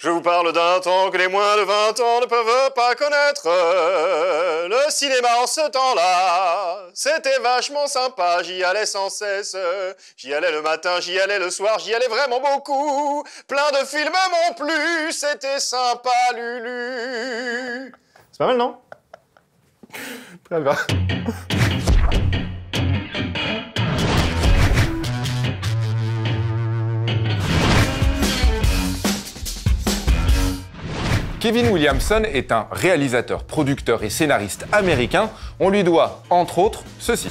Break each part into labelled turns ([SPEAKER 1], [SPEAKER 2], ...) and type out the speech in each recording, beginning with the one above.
[SPEAKER 1] Je vous parle d'un temps que les moins de 20 ans ne peuvent pas connaître. Le cinéma en ce temps-là, c'était vachement sympa, j'y allais sans cesse. J'y allais le matin, j'y allais le soir, j'y allais vraiment beaucoup. Plein de films m'ont plu, c'était sympa, Lulu. C'est pas mal, non? Très bien.
[SPEAKER 2] Kevin Williamson est un réalisateur, producteur et scénariste américain. On lui doit, entre autres, ceci.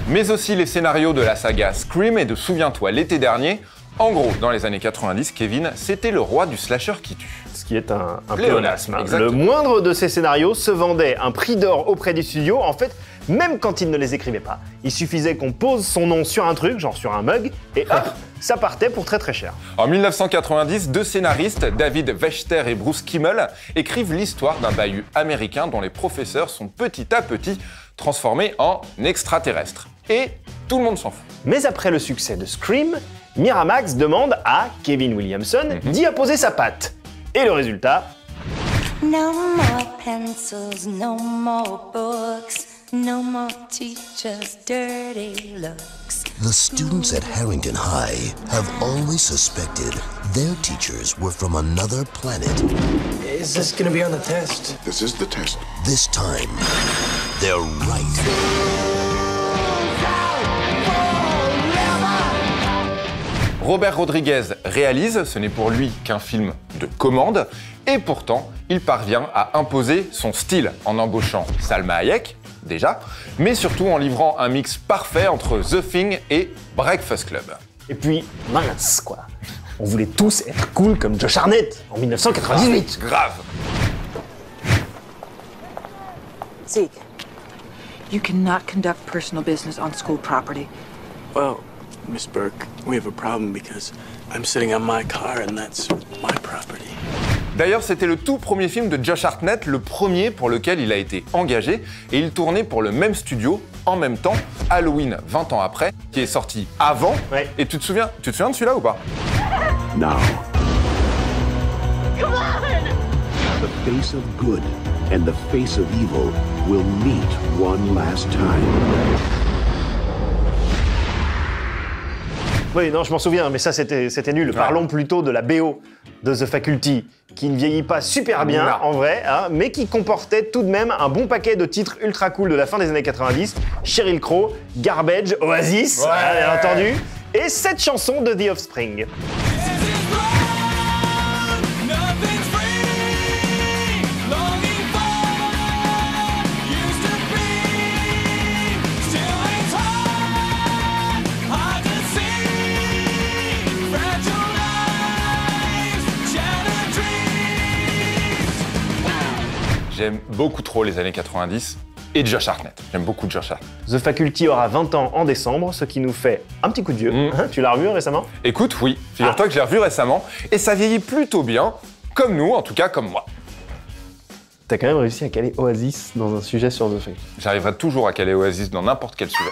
[SPEAKER 2] Mais aussi les scénarios de la saga Scream et de Souviens-toi l'été dernier. En gros, dans les années 90, Kevin, c'était le roi du slasher qui tue.
[SPEAKER 1] Ce qui est un pléonasme.
[SPEAKER 2] Exactement.
[SPEAKER 1] Le moindre de ces scénarios se vendait un prix d'or auprès du studio. En fait, même quand il ne les écrivait pas, il suffisait qu'on pose son nom sur un truc, genre sur un mug, et hop, ça partait pour très très cher.
[SPEAKER 2] En 1990, deux scénaristes, David Wechter et Bruce Kimmel, écrivent l'histoire d'un bahut américain dont les professeurs sont petit à petit transformés en extraterrestres. Et tout le monde s'en fout.
[SPEAKER 1] Mais après le succès de Scream, Miramax demande à Kevin Williamson d'y apposer sa patte. Et le résultat...
[SPEAKER 3] No more pencils, no more books, no more teachers' dirty looks.
[SPEAKER 4] The students at Harrington High have always suspected their teachers were from another planet.
[SPEAKER 5] Is this gonna be on the test?
[SPEAKER 6] This is the test.
[SPEAKER 4] This time, they're right.
[SPEAKER 2] Robert Rodriguez réalise, ce n'est pour lui qu'un film de commande, et pourtant, il parvient à imposer son style en embauchant Salma Hayek, déjà, mais surtout en livrant un mix parfait entre The Thing et Breakfast Club.
[SPEAKER 1] Et puis, mince quoi. On voulait tous être cool comme Josh Hartnett en 1998.
[SPEAKER 2] Grave.
[SPEAKER 7] Zeke, you cannot conduct personal business on school property.
[SPEAKER 5] Well, Miss Burke, we have a problem because I'm sitting on my car and that's my property.
[SPEAKER 2] D'ailleurs, c'était le tout premier film de Josh Hartnett, le premier pour lequel il a été engagé, et il tournait pour le même studio, en même temps, Halloween, 20 ans après, qui est sorti avant.
[SPEAKER 1] Ouais.
[SPEAKER 2] Et tu te souviens de celui-là ou pas?
[SPEAKER 6] Now,
[SPEAKER 3] Come on!
[SPEAKER 6] the face of good and the face of evil will meet one last time.
[SPEAKER 1] Oui, non, je m'en souviens, mais ça c'était nul.
[SPEAKER 2] Ouais.
[SPEAKER 1] Parlons plutôt de la BO de The Faculty, qui ne vieillit pas super bien,
[SPEAKER 2] Non.
[SPEAKER 1] en vrai, hein, mais qui comportait tout de même un bon paquet de titres ultra cool de la fin des années 90. Sheryl Crow, Garbage, Oasis,
[SPEAKER 2] Ouais.
[SPEAKER 1] bien entendu, et 7 chansons de The Offspring.
[SPEAKER 2] J'aime beaucoup trop les années 90 et Josh Hartnett. J'aime beaucoup Josh Hartnett.
[SPEAKER 1] The Faculty aura 20 ans en décembre, ce qui nous fait un petit coup de vieux. Hein, tu l'as revu récemment?
[SPEAKER 2] Écoute, oui, figure-toi que je l'ai revu récemment et ça vieillit plutôt bien, comme nous, en tout cas comme moi.
[SPEAKER 1] T'as quand même réussi à caler Oasis dans un sujet sur The Faculty.
[SPEAKER 2] J'arriverai toujours à caler Oasis dans n'importe quel sujet.